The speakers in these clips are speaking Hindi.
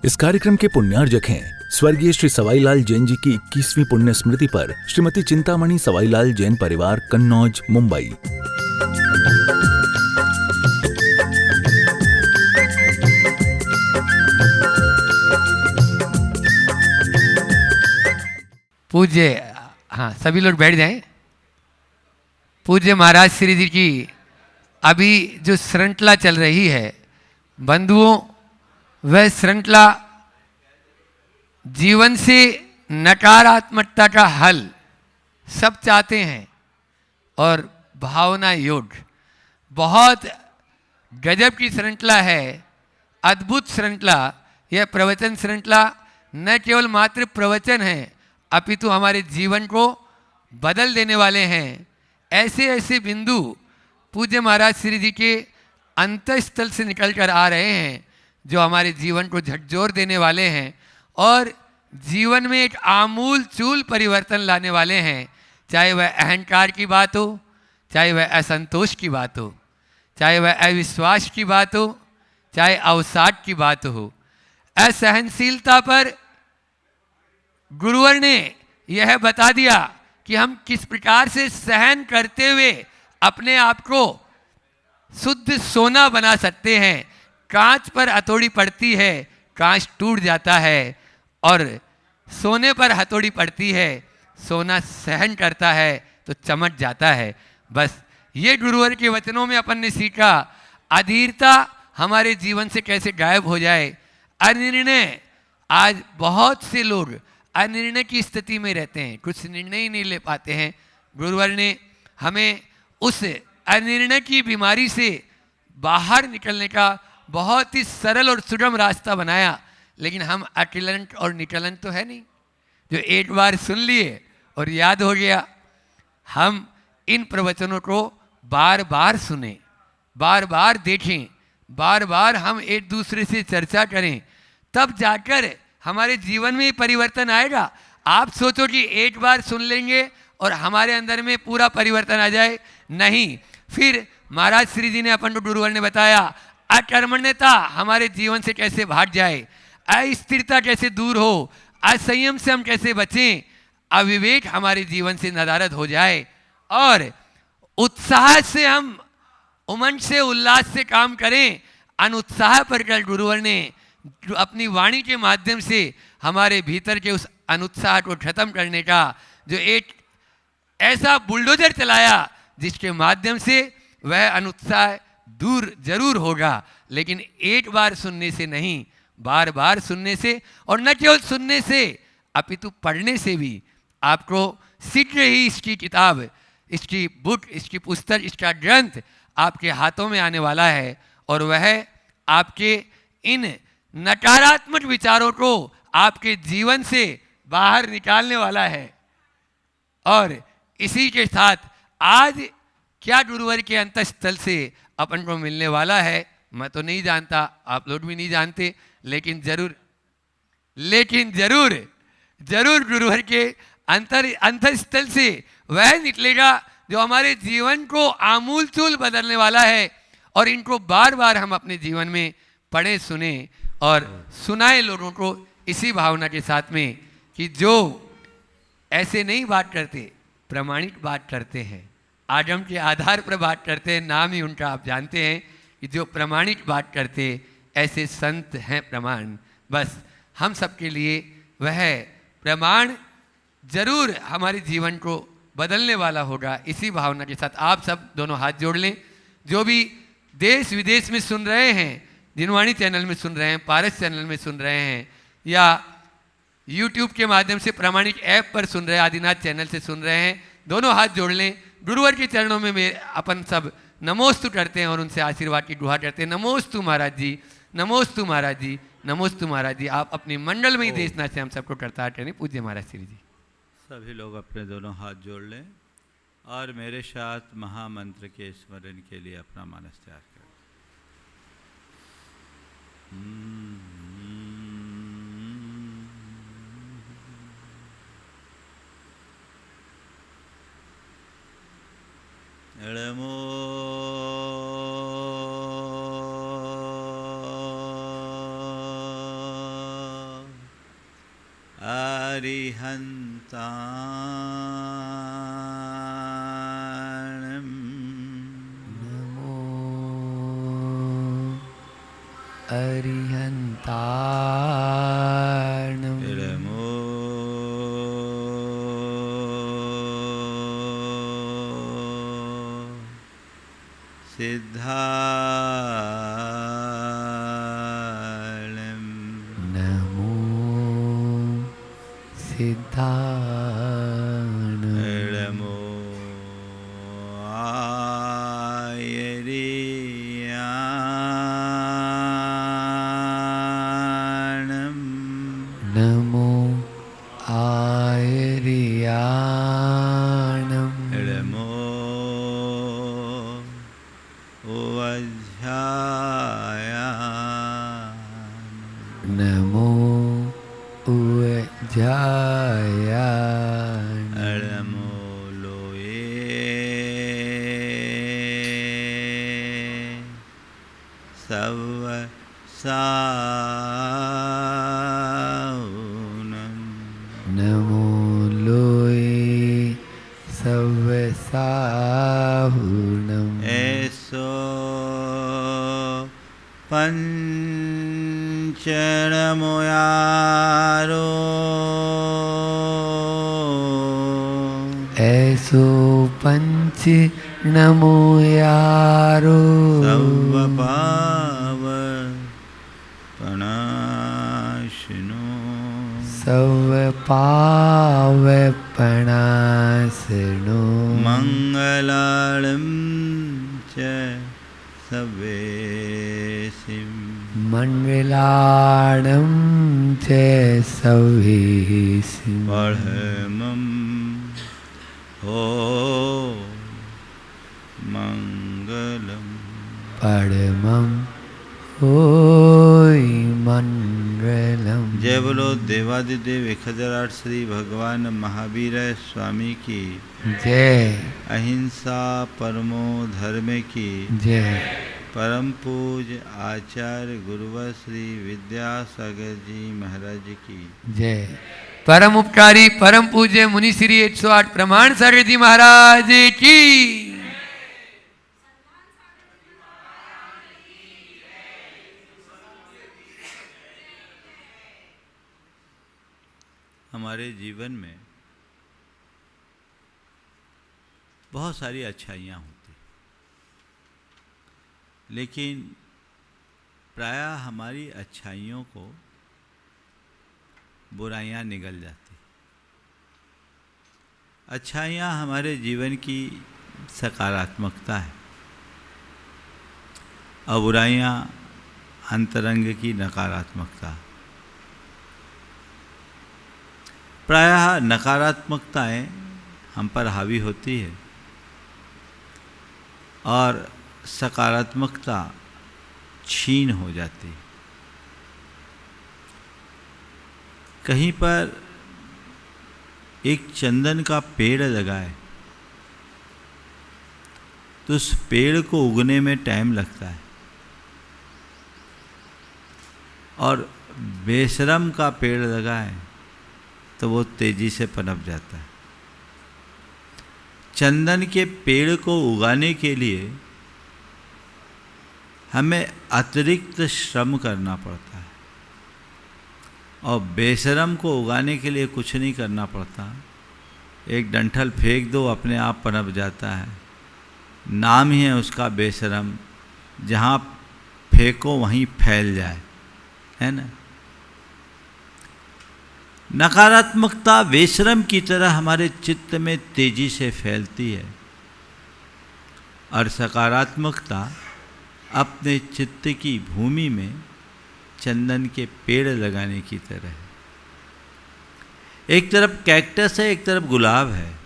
इस कार्यक्रम के पुण्यार्जक हैं स्वर्गीय श्री सवाईलाल जैन जी की 21वीं पुण्य स्मृति पर श्रीमती चिंतामणि सवाईलाल जैन परिवार, कन्नौज, मुंबई। पूज्य, हाँ सभी लोग बैठ जाएं। पूज्य महाराज श्री जी की अभी जो श्रृंखला चल रही है बंधुओं, वह श्रृंखला जीवन से नकारात्मकता का हल सब चाहते हैं और भावना योग बहुत गजब की श्रृंखला है, अद्भुत श्रृंखला। यह प्रवचन श्रृंखला न केवल मात्र प्रवचन है अपितु हमारे जीवन को बदल देने वाले हैं। ऐसे ऐसे बिंदु पूज्य महाराज श्री जी के अंतःस्थल से निकल कर आ रहे हैं जो हमारे जीवन को झकझोर देने वाले हैं और जीवन में एक आमूल चूल परिवर्तन लाने वाले हैं। चाहे वह अहंकार की बात हो, चाहे वह असंतोष की बात हो, चाहे वह अविश्वास की बात हो, चाहे अवसाद की बात हो। असहनशीलता पर गुरुवर ने यह बता दिया कि हम किस प्रकार से सहन करते हुए अपने आप को शुद्ध सोना बना सकते हैं। कांच पर हथौड़ी पड़ती है, कांच टूट जाता है, और सोने पर हथौड़ी पड़ती है, सोना सहन करता है तो चमक जाता है। बस ये गुरुवर के वचनों में अपन ने सीखा। अधीरता हमारे जीवन से कैसे गायब हो जाए। अनिर्णय, आज बहुत से लोग अनिर्णय की स्थिति में रहते हैं, कुछ निर्णय ही नहीं ले पाते हैं। गुरुवर ने हमें उस अनिर्णय की बीमारी से बाहर निकलने का बहुत ही सरल और सुगम रास्ता बनाया। लेकिन हम अकिलंट और निकलंट तो है नहीं जो एक बार सुन लिए और याद हो गया। हम इन प्रवचनों को बार बार सुने, बार बार देखें, बार बार हम एक दूसरे से चर्चा करें, तब जाकर हमारे जीवन में परिवर्तन आएगा। आप सोचो कि एक बार सुन लेंगे और हमारे अंदर में पूरा परिवर्तन आ जाए, नहीं। फिर महाराज श्री जी ने अपन को गुरुवर ने बताया अकर्मण्यता हमारे जीवन से कैसे भाग जाए, अस्थिरता कैसे दूर हो, असंयम से हम कैसे बचें, अविवेक हमारे जीवन से नदारद हो जाए और उत्साह से हम उमंग से उल्लास से काम करें। अनुत्साह पर कल गुरुवर ने अपनी वाणी के माध्यम से हमारे भीतर के उस अनुत्साह को खत्म करने का जो एक ऐसा बुलडोजर चलाया जिसके माध्यम से वह अनुत्साह दूर जरूर होगा। लेकिन एक बार सुनने से नहीं, बार बार सुनने से, और न केवल सुनने से अपितु पढ़ने से भी आपको शीघ्र ही इसकी किताब, इसकी बुक, इसकी पुस्तक, इसका ग्रंथ आपके हाथों में आने वाला है और वह आपके इन नकारात्मक विचारों को आपके जीवन से बाहर निकालने वाला है। और इसी के साथ आज क्या गुरुवर के अंतःस्थल से अपन को मिलने वाला है मैं तो नहीं जानता, आप लोग भी नहीं जानते, लेकिन जरूर गुरुवर के अंतःस्थल से वह निकलेगा जो हमारे जीवन को आमूलचूल बदलने वाला है। और इनको बार बार हम अपने जीवन में पढ़े, सुने और सुनाए लोगों को इसी भावना के साथ में कि जो ऐसे नहीं बात करते, प्रमाणिक बात करते हैं, आगम के आधार पर बात करते हैं। नाम ही उनका आप जानते हैं कि जो प्रमाणिक बात करते ऐसे संत हैं प्रमाण। बस हम सबके लिए वह प्रमाण जरूर हमारे जीवन को बदलने वाला होगा। इसी भावना के साथ आप सब दोनों हाथ जोड़ लें। जो भी देश विदेश में सुन रहे हैं, जिनवाणी चैनल में सुन रहे हैं, पारस चैनल में सुन रहे हैं, या यूट्यूब के माध्यम से प्रामाणिक ऐप पर सुन रहे हैं, आदिनाथ चैनल से सुन रहे हैं, दोनों हाथ जोड़ लें। गुरुवर के चरणों में अपन सब नमोस्तु करते हैं और उनसे आशीर्वाद की दुआ करते हैं। नमोस्तु महाराज जी, नमोस्तु महाराज जी, नमोस्तु महाराज जी। आप अपने मंडल में ही देशना से हम सबको करतार करें। पूज्य महाराज श्री जी। सभी लोग अपने दोनों हाथ जोड़ लें और मेरे साथ महामंत्र के स्मरण के लिए अपना मानस तैयार करें। एड़मो अरिहन्ताणं नमो अरिहन्ताणं इडमो सिद्धाणं नमो सिद्धाणं इडमो आयरियाणं नमो आयर्याणं इडमो उवज्झायानं नमो उज्जायान इडमो लोये सवसाहुनं नमो लोये सवसाहुनं ऐसो पंचणमुयारो ऐसो पंच नमो यारो सर्वपावपनाशिनो सव पावपणासनो मङ्गलालं च सवेसिं मंगलाणं च सवेसिं पढ़मं हो मङ्गलम् परमं होय मंगलम। जय बोलो देवादिदेव 1008 श्री भगवान महावीर स्वामी की जय। अहिंसा परमो धर्म की जय। परम पूज आचार्य गुरुवर श्री विद्यासागर जी महाराज की जय। परम उपकारी परम पूज्य मुनि श्री 108 प्रमाण सागर जी महाराज की। हमारे जीवन में बहुत सारी अच्छाइयाँ होती, लेकिन प्रायः हमारी अच्छाइयों को बुराइयाँ निगल जाती। अच्छाइयाँ हमारे जीवन की सकारात्मकता है और बुराइयाँ अंतरंग की नकारात्मकता। प्रायः नकारात्मकताएं हम पर हावी होती है और सकारात्मकता छीन हो जाती है। कहीं पर एक चंदन का पेड़ लगाए तो उस पेड़ को उगने में टाइम लगता है, और बेशरम का पेड़ लगाए तो वो तेजी से पनप जाता है। चंदन के पेड़ को उगाने के लिए हमें अतिरिक्त श्रम करना पड़ता है, और बेशरम को उगाने के लिए कुछ नहीं करना पड़ता। एक डंठल फेंक दो, अपने आप पनप जाता है। नाम ही है उसका बेशरम, जहाँ फेंको वहीं फैल जाए, है ना। नकारात्मकता बेशरम की तरह हमारे चित्त में तेजी से फैलती है, और सकारात्मकता अपने चित्त की भूमि में चंदन के पेड़ लगाने की तरह है। एक तरफ कैक्टस है, एक तरफ गुलाब है।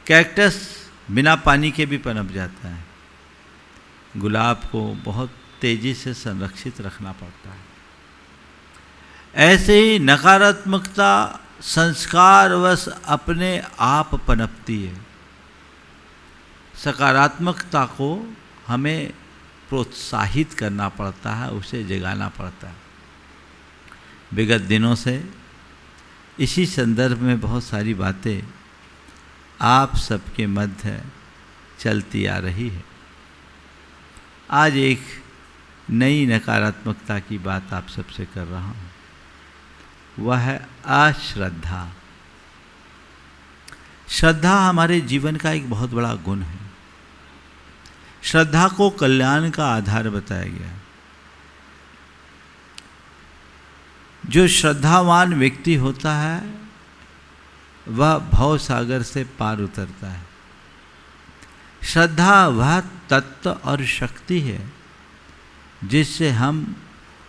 कैक्टस बिना पानी के भी पनप जाता है, गुलाब को बहुत तेजी से संरक्षित रखना पड़ता है। ऐसे ही नकारात्मकता संस्कारवश अपने आप पनपती है। सकारात्मकता को हमें प्रोत्साहित करना पड़ता है, उसे जगाना पड़ता है। विगत दिनों से इसी संदर्भ में बहुत सारी बातें आप सबके मध्य चलती आ रही है। आज एक नई नकारात्मकता की बात आप सबसे कर रहा हूँ, वह है अश्रद्धा। श्रद्धा हमारे जीवन का एक बहुत बड़ा गुण है। श्रद्धा को कल्याण का आधार बताया गया। जो श्रद्धावान व्यक्ति होता है वह भव सागर से पार उतरता है। श्रद्धा वह तत्व और शक्ति है जिससे हम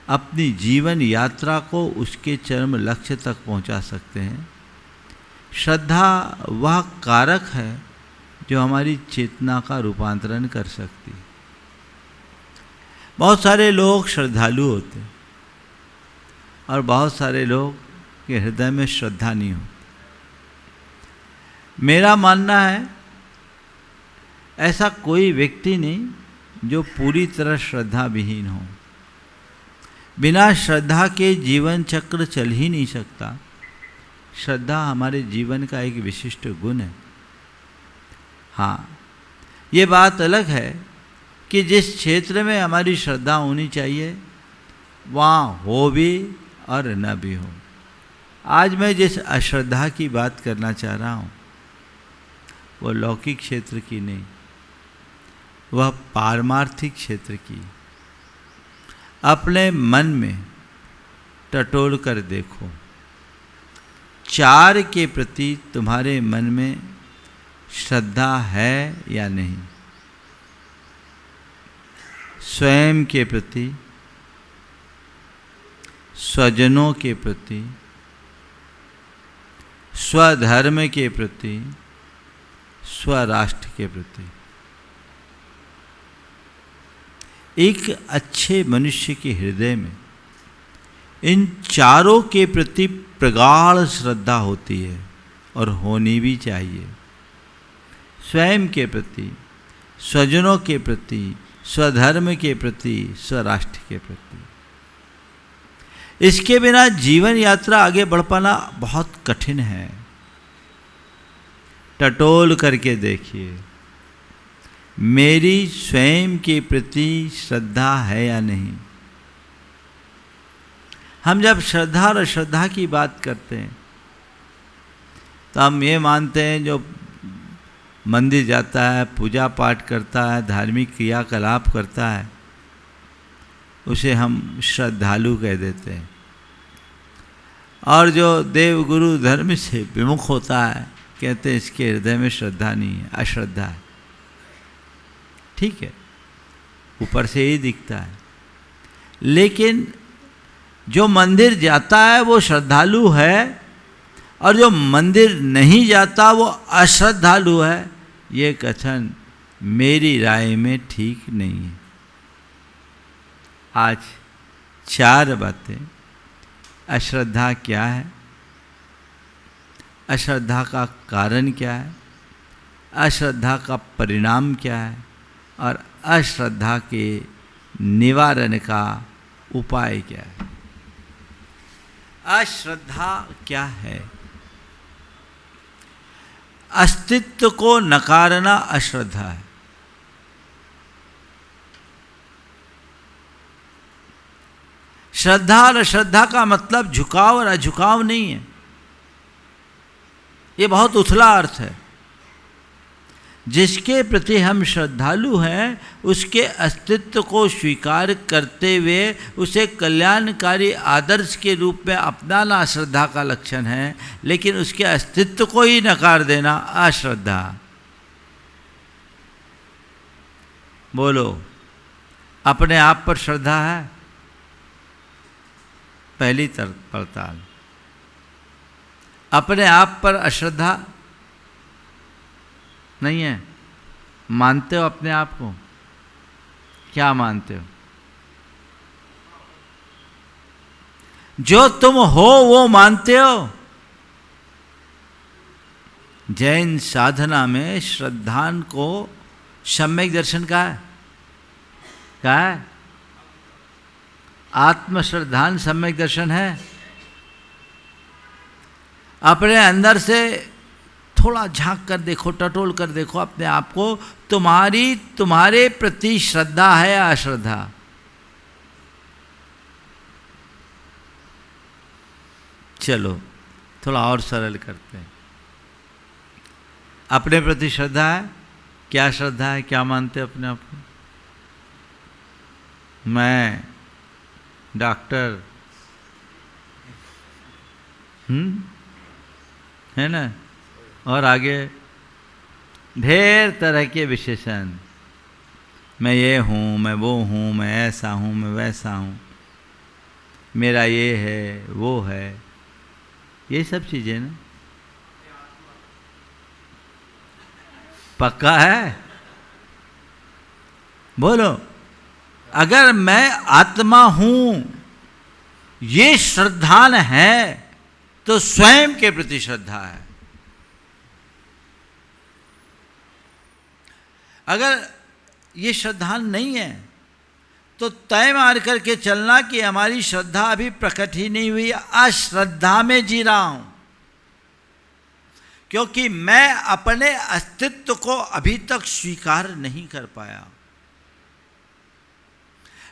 अपनी जीवन यात्रा को उसके चरम लक्ष्य तक पहुंचा सकते हैं। श्रद्धा वह कारक है जो हमारी चेतना का रूपांतरण कर सकती है। बहुत सारे लोग श्रद्धालु होते हैं और बहुत सारे लोग के हृदय में श्रद्धा नहीं होती। मेरा मानना है ऐसा कोई व्यक्ति नहीं जो पूरी तरह श्रद्धा विहीन हो। बिना श्रद्धा के जीवन चक्र चल ही नहीं सकता। श्रद्धा हमारे जीवन का एक विशिष्ट गुण है। हाँ, ये बात अलग है कि जिस क्षेत्र में हमारी श्रद्धा होनी चाहिए वहाँ हो भी और न भी हो। आज मैं जिस अश्रद्धा की बात करना चाह रहा हूँ वो लौकिक क्षेत्र की नहीं, वह पारमार्थिक क्षेत्र की। अपने मन में टटोल कर देखो, चार के प्रति तुम्हारे मन में श्रद्धा है या नहीं? स्वयं के प्रति, स्वजनों के प्रति, स्वधर्म के प्रति, स्वराष्ट्र के प्रति। एक अच्छे मनुष्य के हृदय में इन चारों के प्रति प्रगाढ़ श्रद्धा होती है और होनी भी चाहिए। स्वयं के प्रति, स्वजनों के प्रति, स्वधर्म के प्रति, स्वराष्ट्र के प्रति। इसके बिना जीवन यात्रा आगे बढ़ पाना बहुत कठिन है। टटोल करके देखिए, मेरी स्वयं के प्रति श्रद्धा है या नहीं? हम जब श्रद्धा और अश्रद्धा की बात करते हैं तो हम ये मानते हैं जो मंदिर जाता है, पूजा पाठ करता है, धार्मिक क्रियाकलाप करता है, उसे हम श्रद्धालु कह देते हैं। और जो देव गुरु धर्म से विमुख होता है कहते हैं इसके हृदय में श्रद्धा नहीं है, अश्रद्धा है। ठीक है, ऊपर से ही दिखता है, लेकिन जो मंदिर जाता है वो श्रद्धालु है और जो मंदिर नहीं जाता वो अश्रद्धालु है। ये कथन मेरी राय में ठीक नहीं है। आज चार बातें। अश्रद्धा क्या है, अश्रद्धा का कारण क्या है, अश्रद्धा का परिणाम क्या है और अश्रद्धा के निवारण का उपाय क्या है। अश्रद्धा क्या है? अस्तित्व को नकारना अश्रद्धा है। श्रद्धा और अश्रद्धा का मतलब झुकाव और अझुकाव नहीं है। ये बहुत उथला अर्थ है। जिसके प्रति हम श्रद्धालु हैं उसके अस्तित्व को स्वीकार करते हुए उसे कल्याणकारी आदर्श के रूप में अपनाना श्रद्धा का लक्षण है, लेकिन उसके अस्तित्व को ही नकार देना अश्रद्धा। बोलो, अपने आप पर श्रद्धा है? पहली पड़ताल। अपने आप पर अश्रद्धा नहीं है? मानते हो अपने आप को? क्या मानते हो? जो तुम हो वो मानते हो? जैन साधना में श्रद्धान को सम्यक दर्शन कहा है। कहा है आत्मश्रद्धान सम्यक दर्शन है। अपने अंदर से थोड़ा झांक कर देखो, टटोल कर देखो अपने आप को, तुम्हारे प्रति श्रद्धा है या अश्रद्धा? चलो थोड़ा और सरल करते हैं। अपने प्रति श्रद्धा है? क्या श्रद्धा है? क्या मानते हैं अपने आप को? मैं डॉक्टर है ना, और आगे ढेर तरह के विशेषण, मैं ये हूँ, मैं वो हूँ, मैं ऐसा हूँ, मैं वैसा हूँ, मेरा ये है, वो है, ये सब चीज़ें ना। पक्का है? बोलो। अगर मैं आत्मा हूँ, ये श्रद्धान है, तो स्वयं के प्रति श्रद्धा है। अगर ये श्रद्धान नहीं है तो तय मार करके चलना कि हमारी श्रद्धा अभी प्रकट ही नहीं हुई, अश्रद्धा में जी रहा हूं, क्योंकि मैं अपने अस्तित्व को अभी तक स्वीकार नहीं कर पाया।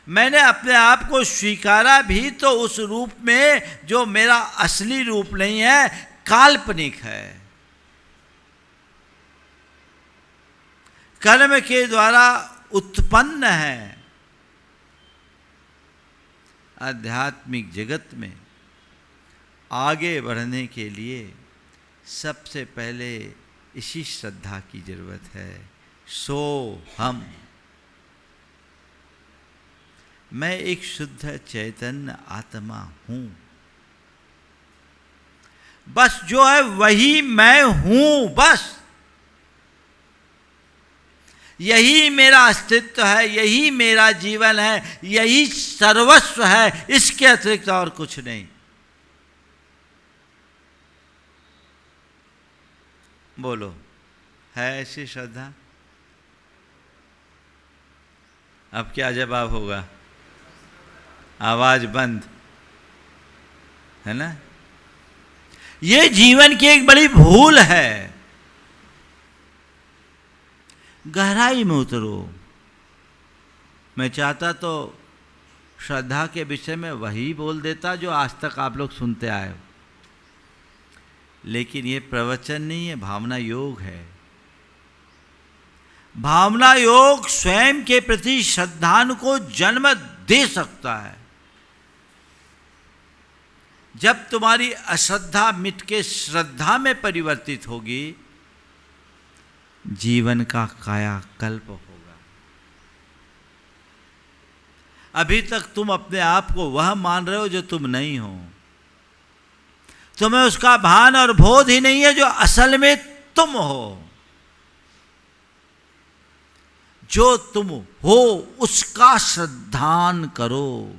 मैंने अपने आप को स्वीकारा भी तो उस रूप में जो मेरा असली रूप नहीं है, काल्पनिक है, कर्म के द्वारा उत्पन्न है। आध्यात्मिक जगत में आगे बढ़ने के लिए सबसे पहले इसी श्रद्धा की जरूरत है। सो हम, मैं एक शुद्ध चैतन्य आत्मा हूं, बस जो है वही मैं हूं, बस यही मेरा अस्तित्व है, यही मेरा जीवन है, यही सर्वस्व है, इसके अतिरिक्त और कुछ नहीं। बोलो, है ऐसी श्रद्धा? अब क्या जवाब होगा? आवाज बंद है ना। ये जीवन की एक बड़ी भूल है। गहराई में उतरो। मैं चाहता तो श्रद्धा के विषय में वही बोल देता जो आज तक आप लोग सुनते आए हो, लेकिन ये प्रवचन नहीं है, भावना योग है। भावना योग स्वयं के प्रति श्रद्धा को जन्म दे सकता है। जब तुम्हारी अश्रद्धा मिट के श्रद्धा में परिवर्तित होगी, जीवन का कायाकल्प होगा। अभी तक तुम अपने आप को वह मान रहे हो जो तुम नहीं हो। तुम्हें उसका भान और बोध ही नहीं है जो असल में तुम हो। जो तुम हो उसका श्रद्धान करो,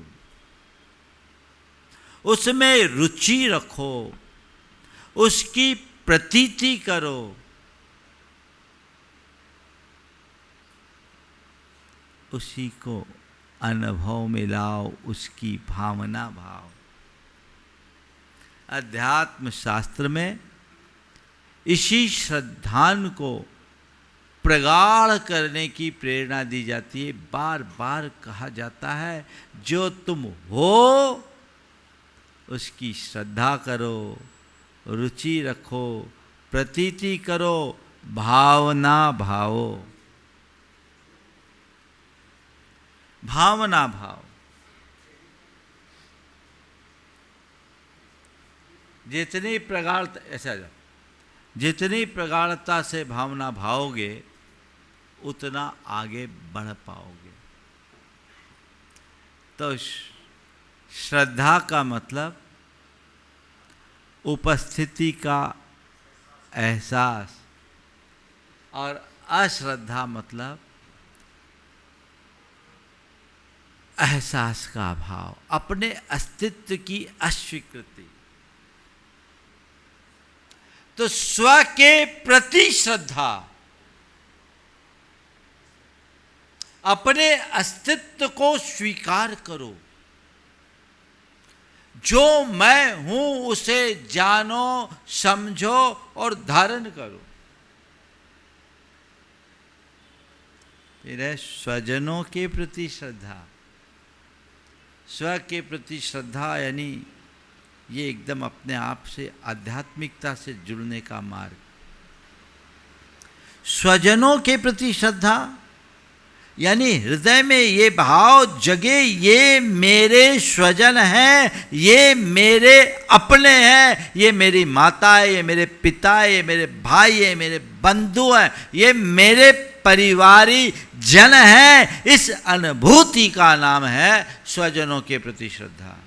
उसमें रुचि रखो, उसकी प्रतीति करो। उसी को अनुभव में लाओ, उसकी भावना भाव। अध्यात्म शास्त्र में इसी श्रद्धान को प्रगाढ़ करने की प्रेरणा दी जाती है। बार बार कहा जाता है, जो तुम हो उसकी श्रद्धा करो, रुचि रखो, प्रतीति करो, भावना भावो। भावना भाव। जितनी प्रगाढ़ता, ऐसा जितनी प्रगाढ़ता से भावना भाओगे उतना आगे बढ़ पाओगे। तो श्रद्धा का मतलब उपस्थिति का एहसास, और अश्रद्धा मतलब एहसास का अभाव, अपने अस्तित्व की अस्वीकृति। तो स्व के प्रति श्रद्धा, अपने अस्तित्व को स्वीकार करो। जो मैं हूं उसे जानो, समझो और धारण करो। फिर है स्वजनों के प्रति श्रद्धा। स्व के प्रति श्रद्धा यानी ये एकदम अपने आप से आध्यात्मिकता से जुड़ने का मार्ग। स्वजनों के प्रति श्रद्धा यानी हृदय में ये भाव जगे, ये मेरे स्वजन हैं, ये मेरे अपने हैं, ये मेरी माता है, ये मेरे पिता है, ये मेरे भाई है, मेरे बंधु हैं, ये मेरे परिवारी जन हैं। इस अनुभूति का नाम है स्वजनों के प्रति श्रद्धा।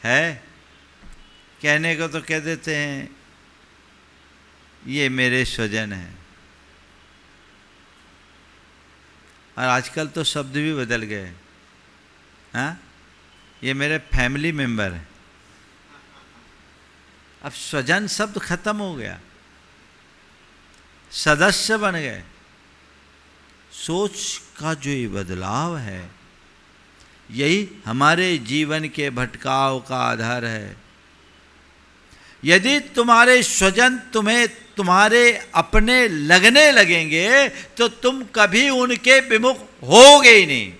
है कहने को तो कह देते हैं ये मेरे स्वजन हैं, और आजकल तो शब्द भी बदल गए। हाँ, ये मेरे फैमिली मेंबर है। अब स्वजन शब्द खत्म हो गया, सदस्य बन गए। सोच का जो ये बदलाव है, यही हमारे जीवन के भटकाव का आधार है। यदि तुम्हारे स्वजन तुम्हें तुम्हारे अपने लगने लगेंगे तो तुम कभी उनके विमुख होगे ही नहीं।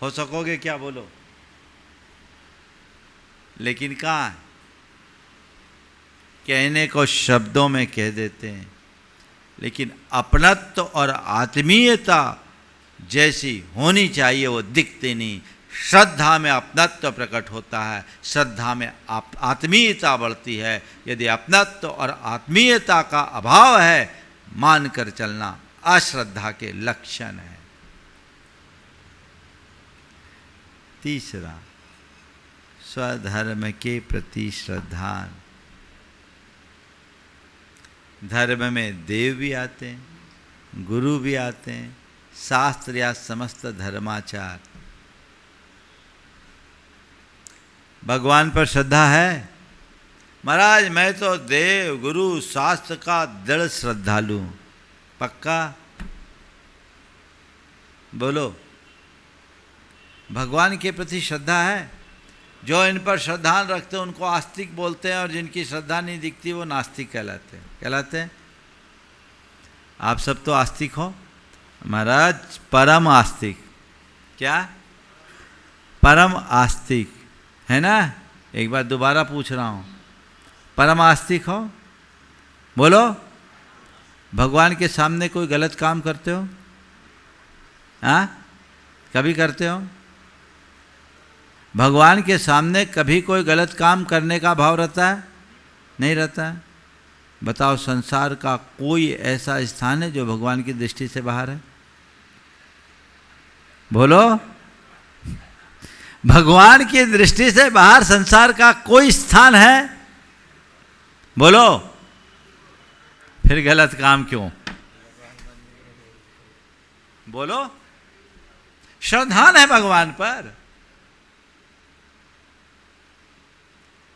हो सकोगे क्या? बोलो। लेकिन कहाँ है? कहने को शब्दों में कह देते हैं, लेकिन अपनत्व और आत्मीयता जैसी होनी चाहिए वो दिखती नहीं। श्रद्धा में अपनत्व प्रकट होता है, श्रद्धा में आत्मीयता बढ़ती है। यदि अपनत्व और आत्मीयता का अभाव है, मानकर चलना अश्रद्धा के लक्षण है। तीसरा, स्वधर्म के प्रति श्रद्धा। धर्म में देव भी आते हैं, गुरु भी आते हैं, शास्त्र या समस्त धर्माचार। भगवान पर श्रद्धा है? महाराज मैं तो देव गुरु शास्त्र का दृढ़ श्रद्धालु। पक्का? बोलो। भगवान के प्रति श्रद्धा है? जो इन पर श्रद्धा रखते हैं उनको आस्तिक बोलते हैं, और जिनकी श्रद्धा नहीं दिखती वो नास्तिक कहलाते हैं। कहलाते हैं? आप सब तो आस्तिक हो महाराज, परम आस्तिक। क्या? परम आस्तिक है ना? एक बार दोबारा पूछ रहा हूँ, परम आस्तिक हो? बोलो। भगवान के सामने कोई गलत काम करते हो? हाँ, कभी करते हो? भगवान के सामने कभी कोई गलत काम करने का भाव रहता है? नहीं रहता है। बताओ, संसार का कोई ऐसा स्थान है जो भगवान की दृष्टि से बाहर है? बोलो। भगवान की दृष्टि से बाहर संसार का कोई स्थान है? बोलो। फिर गलत काम क्यों? बोलो। श्रद्धा है भगवान पर।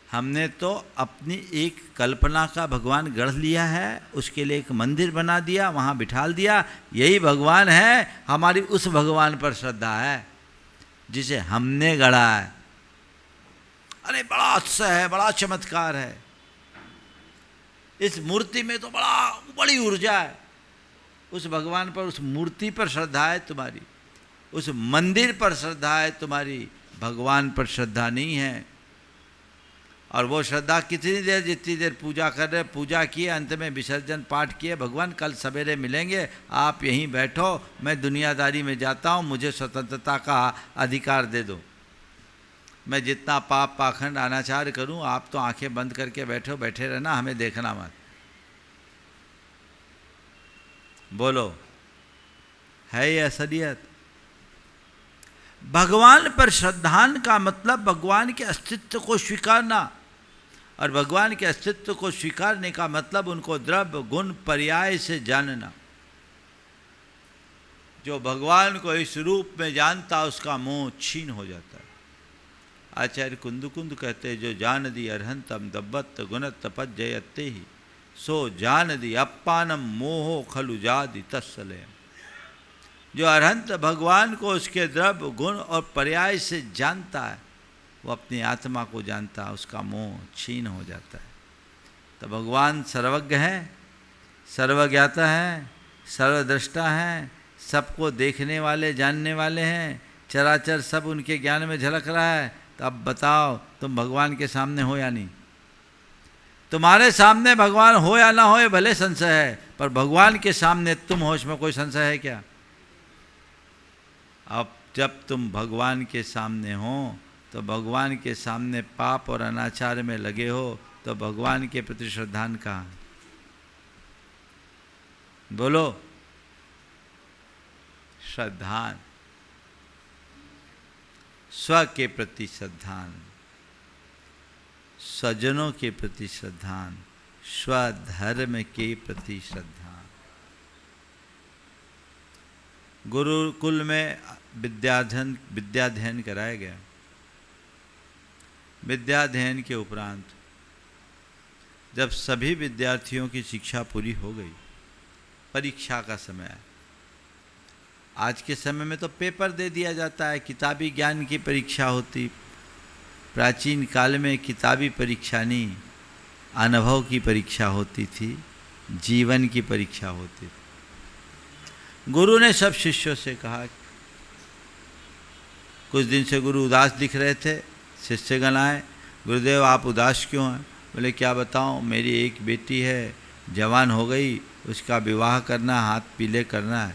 हमने तो अपनी एक कल्पना का भगवान गढ़ लिया है, उसके लिए एक मंदिर बना दिया, वहाँ बिठाल दिया, यही भगवान है। हमारी उस भगवान पर श्रद्धा है जिसे हमने गढ़ा है। अरे बड़ा उत्साह है, बड़ा चमत्कार है, इस मूर्ति में तो बड़ी ऊर्जा है। उस भगवान पर, उस मूर्ति पर श्रद्धा है तुम्हारी, उस मंदिर पर श्रद्धा है तुम्हारी, भगवान पर श्रद्धा नहीं है। और वो श्रद्धा कितनी देर? जितनी देर पूजा कर रहे, पूजा किए, अंत में विसर्जन पाठ किए, भगवान कल सवेरे मिलेंगे, आप यहीं बैठो, मैं दुनियादारी में जाता हूँ, मुझे स्वतंत्रता का अधिकार दे दो। मैं जितना पाप पाखंड अनाचार करूँ, आप तो आंखें बंद करके बैठे रहना, हमें देखना मत। बोलो, है ये असलियत? भगवान पर श्रद्धान का मतलब भगवान के अस्तित्व को स्वीकारना, और भगवान के अस्तित्व को स्वीकारने का मतलब उनको द्रव्य गुण पर्याय से जानना। जो भगवान को इस रूप में जानता उसका मोह छीन हो जाता है। आचार्य कुंद कहते हैं, जो जान दी अर्हंतम दब्बत गुणत तपज्जयते ही, सो जान दी अपानम मोहो खलु जादि तत्सलयम। जो अरहंत भगवान को उसके द्रव्य गुण और पर्याय से जानता है, वो अपनी आत्मा को जानता है, उसका मोह क्षीण हो जाता है। तो भगवान सर्वज्ञ हैं, सर्वज्ञाता हैं, सर्वद्रष्टा हैं, सबको देखने वाले जानने वाले हैं, चराचर सब उनके ज्ञान में झलक रहा है। तो अब बताओ तुम भगवान के सामने हो या नहीं? तुम्हारे सामने भगवान हो या ना हो ये भले संशय है, पर भगवान के सामने तुम हो, इसमें कोई संशय है क्या? अब जब तुम भगवान के सामने हो तो भगवान के सामने पाप और अनाचार में लगे हो, तो भगवान के प्रति श्रद्धान कहाँ? बोलो, श्रद्धान, स्व के प्रति श्रद्धान, स्वजनों के प्रति श्रद्धान, स्वधर्म के प्रति श्रद्धान। गुरुकुल में विद्याध्ययन कराया गया। विद्याध्ययन के उपरांत जब सभी विद्यार्थियों की शिक्षा पूरी हो गई, परीक्षा का समय आया। आज के समय में तो पेपर दे दिया जाता है, किताबी ज्ञान की परीक्षा होती। प्राचीन काल में किताबी परीक्षा नहीं, अनुभव की परीक्षा होती थी, जीवन की परीक्षा होती थी। गुरु ने सब शिष्यों से कहा, कुछ दिन से गुरु उदास दिख रहे थे, शिष्यगण आए, गुरुदेव आप उदास क्यों हैं? बोले क्या बताऊं, मेरी एक बेटी है, जवान हो गई, उसका विवाह करना, हाथ पीले करना है,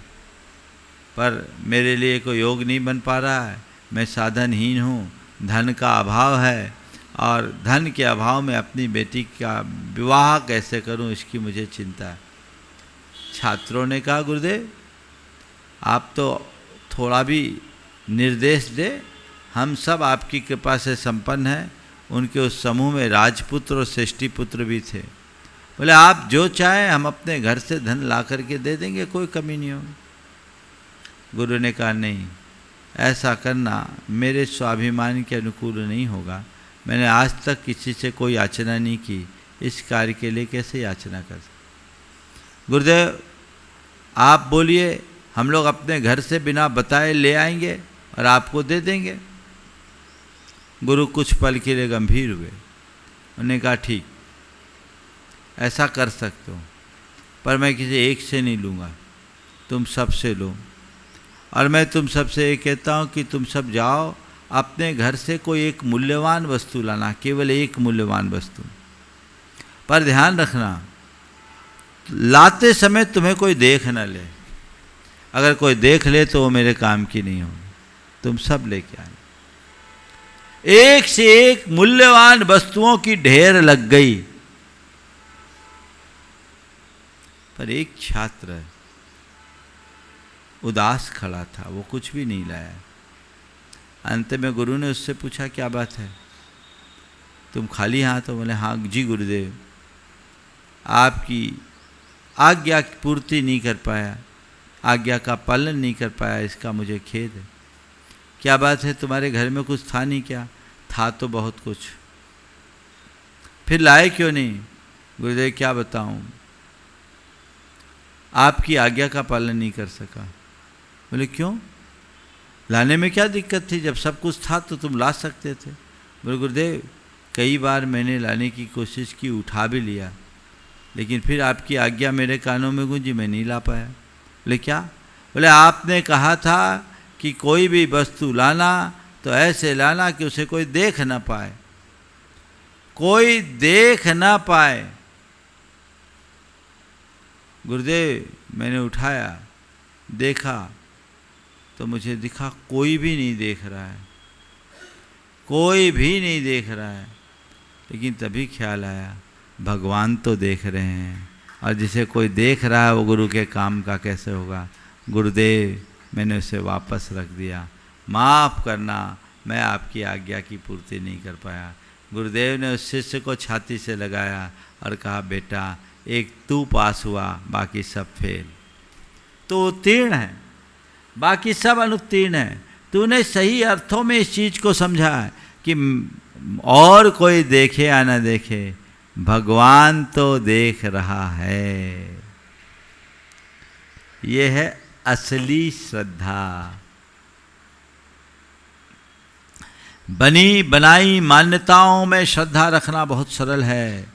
पर मेरे लिए कोई योग नहीं बन पा रहा है, मैं साधनहीन हूँ, धन का अभाव है, और धन के अभाव में अपनी बेटी का विवाह कैसे करूँ इसकी मुझे चिंता है। छात्रों ने कहा, गुरुदेव आप तो थोड़ा भी निर्देश दे, हम सब आपकी कृपा से संपन्न हैं। उनके उस समूह में राजपुत्र और श्रेष्ठी पुत्र भी थे। बोले आप जो चाहें हम अपने घर से धन ला करके दे देंगे, कोई कमी नहीं होगी। गुरु ने कहा नहीं, ऐसा करना मेरे स्वाभिमान के अनुकूल नहीं होगा। मैंने आज तक किसी से कोई याचना नहीं की, इस कार्य के लिए कैसे याचना कर सकते? गुरुदेव आप बोलिए, हम लोग अपने घर से बिना बताए ले आएंगे और आपको दे देंगे। गुरु कुछ पल के लिए गंभीर हुए। उन्होंने कहा ठीक, ऐसा कर सकते हो, पर मैं किसी एक से नहीं लूँगा, तुम सब से लो। और मैं तुम सबसे ये कहता हूँ कि तुम सब जाओ, अपने घर से कोई एक मूल्यवान वस्तु लाना, केवल एक मूल्यवान वस्तु। पर ध्यान रखना, लाते समय तुम्हें कोई देख न ले। अगर कोई देख ले तो वो मेरे काम की नहीं होगी। तुम सब लेके आए। एक से एक मूल्यवान वस्तुओं की ढेर लग गई, पर एक छात्र उदास खड़ा था, वो कुछ भी नहीं लाया। अंत में गुरु ने उससे पूछा क्या बात है, तुम खाली हाथ हो? बोले हाँ जी गुरुदेव, आपकी आज्ञा की पूर्ति नहीं कर पाया, आज्ञा का पालन नहीं कर पाया, इसका मुझे खेद है। क्या बात है, तुम्हारे घर में कुछ था नहीं क्या? था तो बहुत कुछ, फिर लाए क्यों नहीं? गुरुदेव क्या बताऊं, आपकी आज्ञा का पालन नहीं कर सका। बोले क्यों, लाने में क्या दिक्कत थी? जब सब कुछ था तो तुम ला सकते थे। बोले गुरुदेव कई बार मैंने लाने की कोशिश की, उठा भी लिया, लेकिन फिर आपकी आज्ञा मेरे कानों में गूंजी, मैं नहीं ला पाया। बोले क्या? बोले आपने कहा था कि कोई भी वस्तु लाना तो ऐसे लाना कि उसे कोई देख ना पाए, कोई देख ना पाए। गुरुदेव मैंने उठाया, देखा तो मुझे दिखा कोई भी नहीं देख रहा है, कोई भी नहीं देख रहा है। लेकिन तभी ख्याल आया भगवान तो देख रहे हैं, और जिसे कोई देख रहा है वो गुरु के काम का कैसे होगा। गुरुदेव मैंने उसे वापस रख दिया, माफ़ करना, मैं आपकी आज्ञा की पूर्ति नहीं कर पाया। गुरुदेव ने उस शिष्य को छाती से लगाया और कहा बेटा एक तू पास हुआ, बाकी सब फेल। तो उत्तीर्ण है, बाकी सब अनुत्तीर्ण है। तूने सही अर्थों में इस चीज़ को समझा है कि और कोई देखे या ना देखे, भगवान तो देख रहा है। ये है असली श्रद्धा। बनी बनाई मान्यताओं में श्रद्धा रखना बहुत सरल है,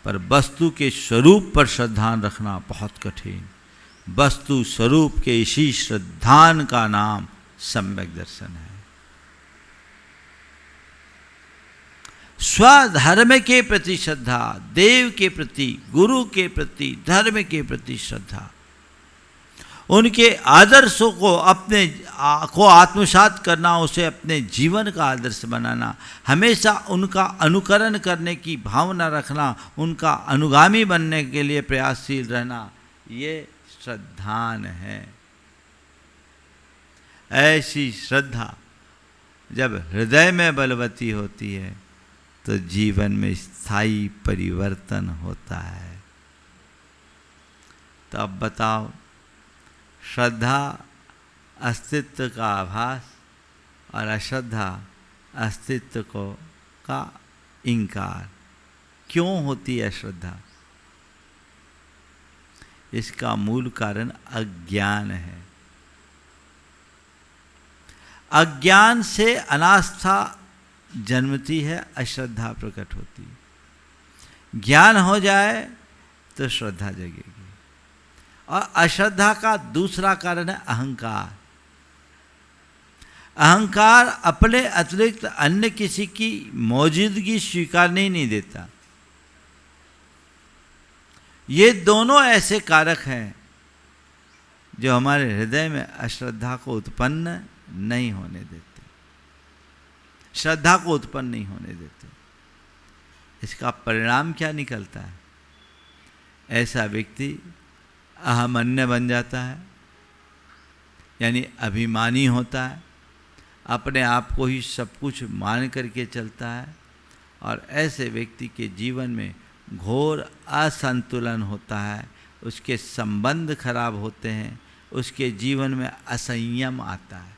पर वस्तु के स्वरूप पर श्रद्धा रखना बहुत कठिन। वस्तु स्वरूप के इसी श्रद्धान का नाम सम्यक दर्शन है। स्वधर्म के प्रति श्रद्धा, देव के प्रति, गुरु के प्रति, धर्म के प्रति श्रद्धा, उनके आदर्शों को अपने को आत्मसात करना, उसे अपने जीवन का आदर्श बनाना, हमेशा उनका अनुकरण करने की भावना रखना, उनका अनुगामी बनने के लिए प्रयासशील रहना, ये श्रद्धान है। ऐसी श्रद्धा जब हृदय में बलवती होती है तो जीवन में स्थायी परिवर्तन होता है। तो अब बताओ, श्रद्धा अस्तित्व का आभास और अश्रद्धा अस्तित्व का इनकार क्यों होती है श्रद्धा? इसका मूल कारण अज्ञान है। अज्ञान से अनास्था जन्मती है, अश्रद्धा प्रकट होती है। ज्ञान हो जाए तो श्रद्धा जगेगी। और अश्रद्धा का दूसरा कारण है अहंकार। अहंकार अपने अतिरिक्त अन्य किसी की मौजूदगी स्वीकारने नहीं देता। ये दोनों ऐसे कारक हैं जो हमारे हृदय में अश्रद्धा को उत्पन्न नहीं होने देते, श्रद्धा को उत्पन्न नहीं होने देते। इसका परिणाम क्या निकलता है? ऐसा व्यक्ति अहमन्य बन जाता है, यानी अभिमानी होता है, अपने आप को ही सब कुछ मान करके चलता है, और ऐसे व्यक्ति के जीवन में घोर असंतुलन होता है, उसके संबंध खराब होते हैं, उसके जीवन में असंयम आता है।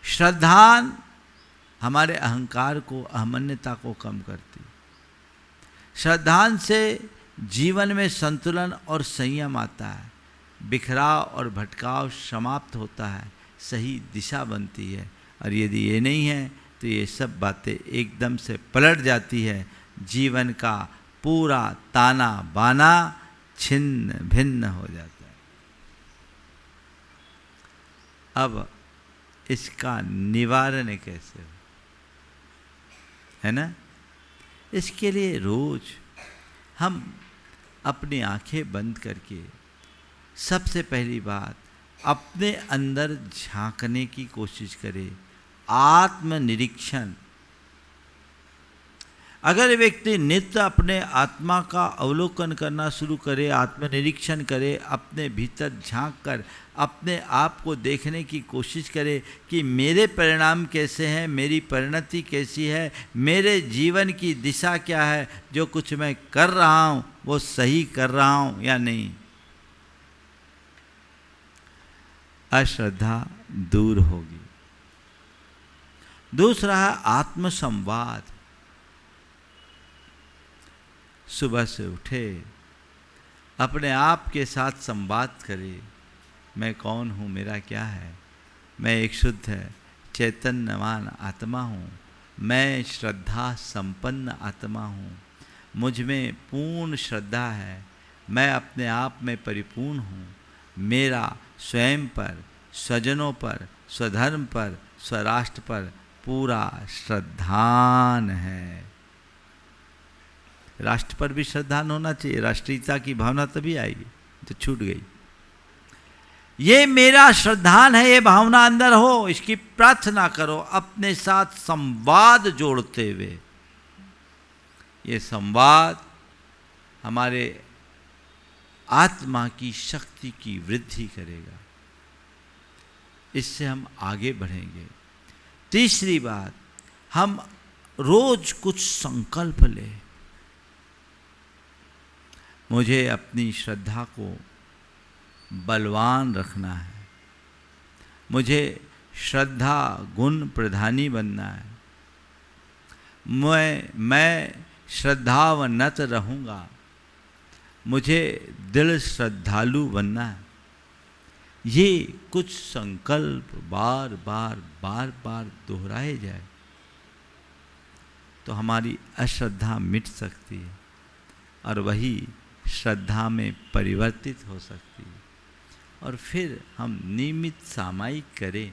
श्रद्धान हमारे अहंकार को, अहमन्यता को कम करती। श्रद्धान से जीवन में संतुलन और संयम आता है, बिखराव और भटकाव समाप्त होता है, सही दिशा बनती है। और यदि ये नहीं है तो ये सब बातें एकदम से पलट जाती है, जीवन का पूरा ताना बाना छिन्न भिन्न हो जाता है। अब इसका निवारण कैसे हो, है ना? इसके लिए रोज हम अपनी आंखें बंद करके सबसे पहली बात अपने अंदर झांकने की कोशिश करें, आत्मनिरीक्षण। अगर व्यक्ति नित्य अपने आत्मा का अवलोकन करना शुरू करे, आत्मनिरीक्षण करे, अपने भीतर झांक कर अपने आप को देखने की कोशिश करे कि मेरे परिणाम कैसे हैं, मेरी परिणति कैसी है, मेरे जीवन की दिशा क्या है, जो कुछ मैं कर रहा हूँ वो सही कर रहा हूँ या नहीं, अश्रद्धा दूर होगी। दूसरा है आत्मसंवाद। सुबह से उठे, अपने आप के साथ संवाद करे, मैं कौन हूँ, मेरा क्या है, मैं एक शुद्ध चैतन्यवान आत्मा हूँ, मैं श्रद्धा संपन्न आत्मा हूँ, मुझ में पूर्ण श्रद्धा है, मैं अपने आप में परिपूर्ण हूँ, मेरा स्वयं पर, स्वजनों पर, स्वधर्म पर, स्वराष्ट्र पर पूरा श्रद्धान है। राष्ट्र पर भी श्रद्धान होना चाहिए, राष्ट्रीयता की भावना तभी आएगी, तो छूट गई। ये मेरा श्रद्धान है, ये भावना अंदर हो, इसकी प्रार्थना करो अपने साथ संवाद जोड़ते हुए। ये संवाद हमारे आत्मा की शक्ति की वृद्धि करेगा, इससे हम आगे बढ़ेंगे। तीसरी बात, हम रोज कुछ संकल्प लें। मुझे अपनी श्रद्धा को बलवान रखना है, मुझे श्रद्धा गुण प्रधानी बनना है, मैं श्रद्धावनत रहूँगा, मुझे दिल श्रद्धालु बनना है। ये कुछ संकल्प बार बार दोहराए जाए तो हमारी अश्रद्धा मिट सकती है और वही श्रद्धा में परिवर्तित हो सकती है, और फिर हम नियमित सामायिक करें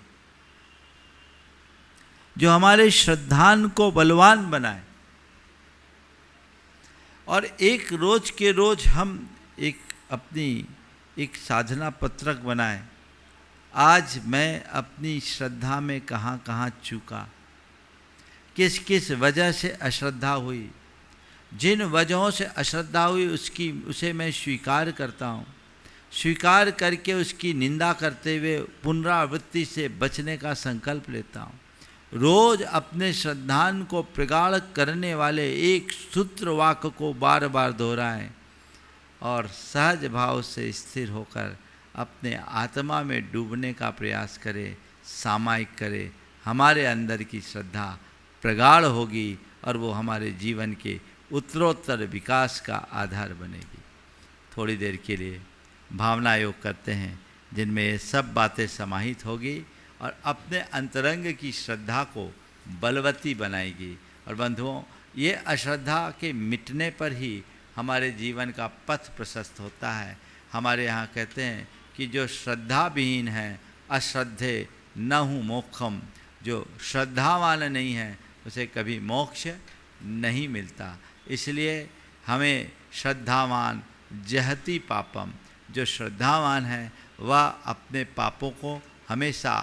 जो हमारे श्रद्धान को बलवान बनाए। और एक रोज के रोज हम अपनी एक साधना पत्रक बनाए। आज मैं अपनी श्रद्धा में कहाँ कहाँ चूका, किस किस वजह से अश्रद्धा हुई, जिन वजहों से अश्रद्धा हुई उसे मैं स्वीकार करता हूँ। स्वीकार करके उसकी निंदा करते हुए पुनरावृत्ति से बचने का संकल्प लेता हूँ। रोज अपने श्रद्धान को प्रगाढ़ करने वाले एक सूत्र वाक्य को बार बार दोहराएं और सहज भाव से स्थिर होकर अपने आत्मा में डूबने का प्रयास करें, सामायिक करें। हमारे अंदर की श्रद्धा प्रगाढ़ होगी और वो हमारे जीवन के उत्तरोत्तर विकास का आधार बनेगी। थोड़ी देर के लिए भावना योग करते हैं जिनमें ये सब बातें समाहित होगी और अपने अंतरंग की श्रद्धा को बलवती बनाएगी। और बंधुओं, ये अश्रद्धा के मिटने पर ही हमारे जीवन का पथ प्रशस्त होता है। हमारे यहाँ कहते हैं कि जो श्रद्धा विहीन है अश्रद्धे न हूँ मोक्षम, जो श्रद्धावान नहीं है उसे कभी मोक्ष नहीं मिलता। इसलिए हमें श्रद्धावान जहति पापम, जो श्रद्धावान है वह अपने पापों को हमेशा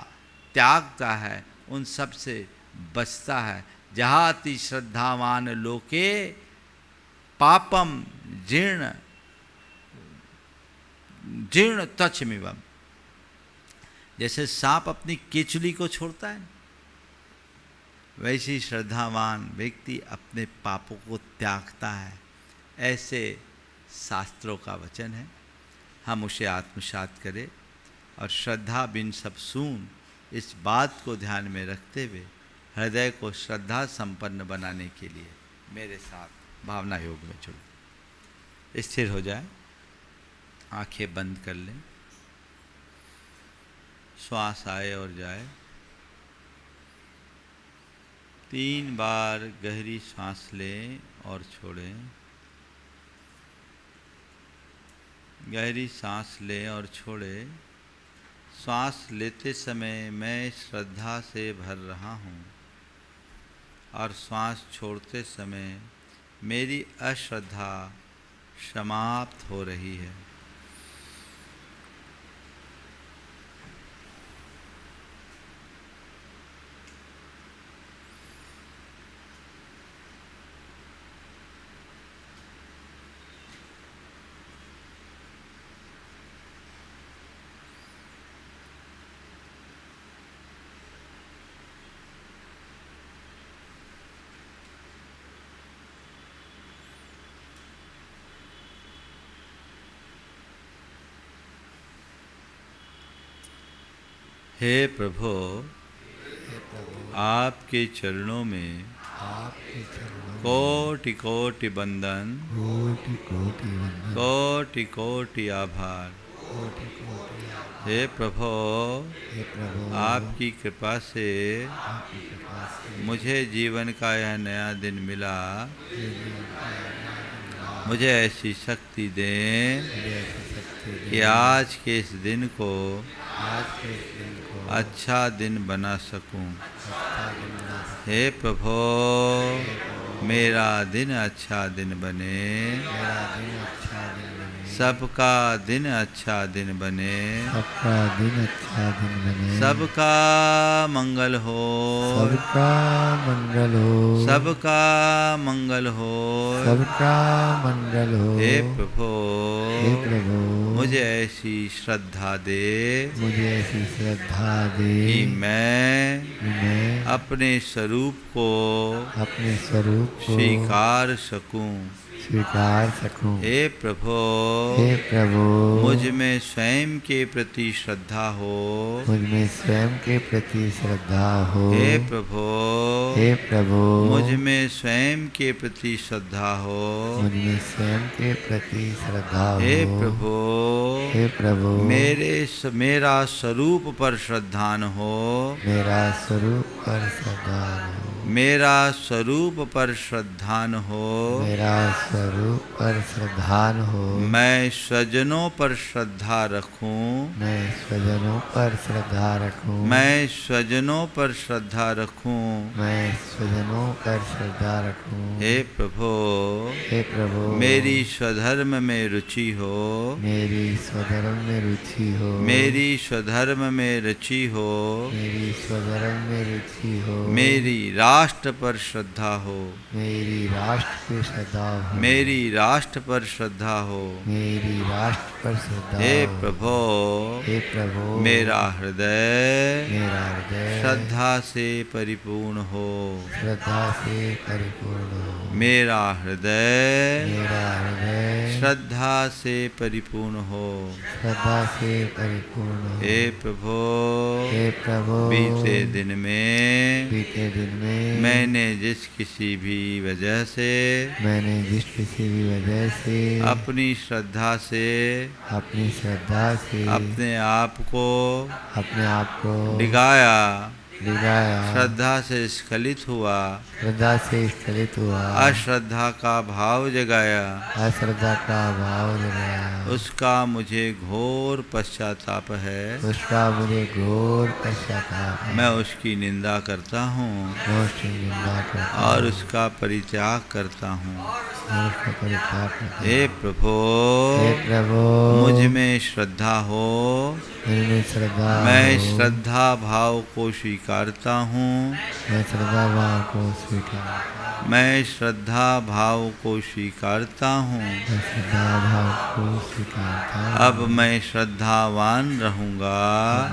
त्यागता है, उन सब से बचता है। जहाति श्रद्धावान लोके पापम जीर्ण जीर्ण तचमिवम। जैसे सांप अपनी केचुली को छोड़ता है, वैसे श्रद्धावान व्यक्ति अपने पापों को त्यागता है। ऐसे शास्त्रों का वचन है, हम उसे आत्मसात करें और श्रद्धा बिन सब सून, इस बात को ध्यान में रखते हुए हृदय को श्रद्धा संपन्न बनाने के लिए मेरे साथ भावना योग में जुड़ो। स्थिर हो जाए, आंखें बंद कर लें, श्वास आए और जाए। 3 बार गहरी सांस लें और छोड़ें। गहरी सांस लें और छोड़ें। सांस लेते समय मैं श्रद्धा से भर रहा हूँ और सांस छोड़ते समय मेरी अश्रद्धा समाप्त हो रही है। हे प्रभु, आपके चरणों में कोटि कोटि बंदन, कोटि कोटि आभार। हे प्रभु, आपकी कृपा से मुझे जीवन का यह नया दिन मिला। मुझे ऐसी शक्ति दें कि आज के इस दिन को अच्छा दिन बना सकूं। हे प्रभु, मेरा दिन अच्छा दिन बने, सबका दिन अच्छा दिन बने, सबका दिन अच्छा दिन बने, सबका मंगल हो, सबका मंगल हो, सबका मंगल हो, सबका मंगल हो। हे प्रभु, हे प्रभु, मुझे ऐसी श्रद्धा दे, मुझे ऐसी श्रद्धा दे कि मैं अपने स्वरूप को अपने स्वरूप को स्वीकार सकूं, स्वीकार सकूं। हे प्रभो हे प्रभु, मुझ में स्वयं के प्रति श्रद्धा हो। मुझ में स्वयं के प्रति श्रद्धा हो। हे प्रभो हे प्रभु, मुझ में स्वयं के प्रति श्रद्धा हो। मुझ में स्वयं के प्रति श्रद्धा हो। हे प्रभु हे प्रभु, मेरा स्वरूप पर श्रद्धान हो। मेरा स्वरूप पर श्रद्धान हो। मेरा स्वरूप पर श्रद्धान हो। मेरा स्वरूप पर श्रद्धान हो। मैं स्वजनों पर श्रद्धा रखूं। मैं स्वजनों पर श्रद्धा रखूं। मैं स्वजनों पर श्रद्धा रखूं। मैं स्वजनों पर श्रद्धा रखूं। हे प्रभु हे प्रभु, मेरी स्वधर्म में रुचि हो। मेरी स्वधर्म में रुचि हो। मेरी स्वधर्म में रुचि हो। मेरी स्वधर्म में रुचि हो। मेरी राष्ट्र पर श्रद्धा हो। मेरी राष्ट्र पे श्रद्धा हो। मेरी राष्ट्र पर श्रद्धा हो। मेरी राष्ट्र पर श्रद्धा हे हो। प्रभु हे प्रभु, मेरा हृदय मेरा हृदय श्रद्धा से परिपूर्ण हो। श्रद्धा से परिपूर्ण हो। मेरा हृदय मेरा हृदय श्रद्धा से परिपूर्ण हो। श्रद्धा से परिपूर्ण हो। हे प्रभु हे प्रभु, बीते दिन में बीते दिन में मैंने जिस किसी भी वजह से मैंने जिस किसी भी वजह से अपनी श्रद्धा से अपनी श्रद्धा से अपने आप को डिगाया, श्रद्धा से स्खलित हुआ, श्रद्धा से स्खलित हुआ, अश्रद्धा का भाव जगाया, अश्रद्धा का भाव जगाया, उसका मुझे घोर पश्चाताप है। उसका मुझे घोर पश्चाताप है। मैं उसकी निंदा करता हूँ मैं उसकी निंदा करता और हूँ उसका परित्याग करता हूँ। और उसका परित्याग करता हूँ। हे प्रभु हे प्रभु, मुझ में श्रद्धा हो। मुझ में श्रद्धा मैं हो। श्रद्धा भाव को स्वीकारता हूँ। मैं श्रद्धा भाव को स्वीकार मैं श्रद्धा भाव को स्वीकारता हूँ। मैं श्रद्धा भाव को स्वीकारता हूँ। अब मैं श्रद्धावान रहूँगा।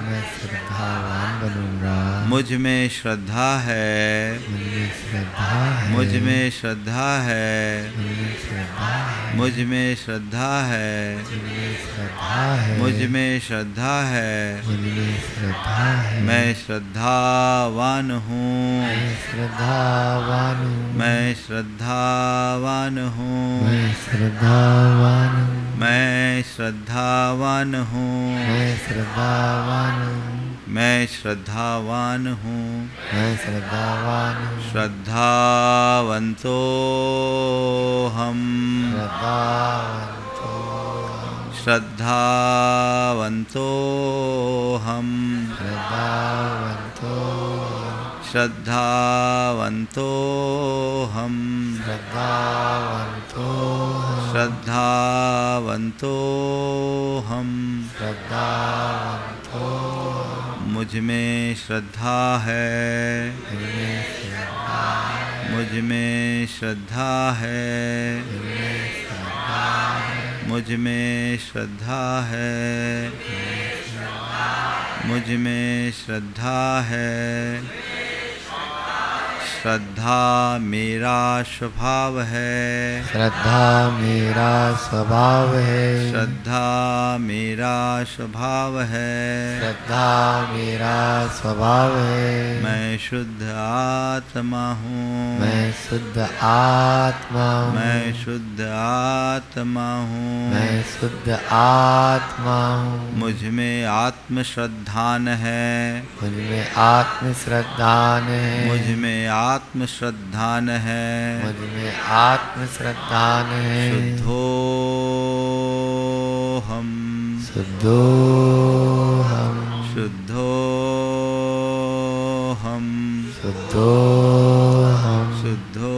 मैं श्रद्धावान बनूंगा। मुझ में श्रद्धा है। मुझ में श्रद्धा है। मुझ में श्रद्धा है। मुझ में श्रद्धा है। मुझ में श्रद्धा है। मुझ में श्रद्धा है। मुझ में श्रद्धा है। मुझ में श्रद्धा है। मैं श्रद्धावान हूँ। मैं श्रद्धावान हूँ। मैं श्रद्धावान हूँ। मैं श्रद्धावान हूँ। मैं श्रद्धावान हूँ। मैं श्रद्धावान हूँ। मैं श्रद्धावान हूँ। मैं श्रद्धावान हूँ। श्रद्धावंतो हम। श्रद्धावंतो हम। श्रद्धावंतो हम। श्रद्धावंतो हम। श्रद्धावंतो हम। श्रद्धावंतो हम। मुझ में श्रद्धा है। मुझ में श्रद्धा है। मुझ में श्रद्धा है। मुझ में श्रद्धा है। श्रद्धा मेरा स्वभाव है। श्रद्धा मेरा स्वभाव है। श्रद्धा मेरा स्वभाव है। श्रद्धा मेरा स्वभाव है। मैं शुद्ध आत्मा हूँ। मैं शुद्ध आत्मा हूँ। मैं शुद्ध आत्मा हूँ। मैं शुद्ध आत्मा हूँ। मुझ में आत्म श्रद्धान है। मुझ में आत्म श्रद्धान है। मुझ में आत्म श्रद्धान है। मुझ में आत्म श्रद्धान है। शुद्धो हम। शुद्धो हम। शुद्धो हम। शुद्धो हम। शुद्धो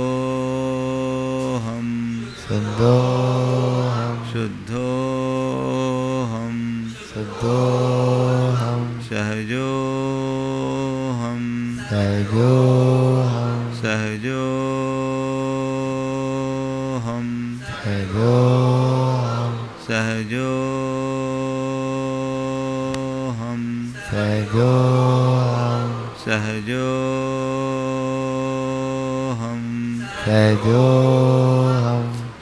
हम। शुद्धो हम। शुद्धो हम। शुद्धो हम। सहजो हम। सहजो हम। सहजो हम। सहजो हम। सहजो हम। सहजो हम। सहजो हम। सहजो हम।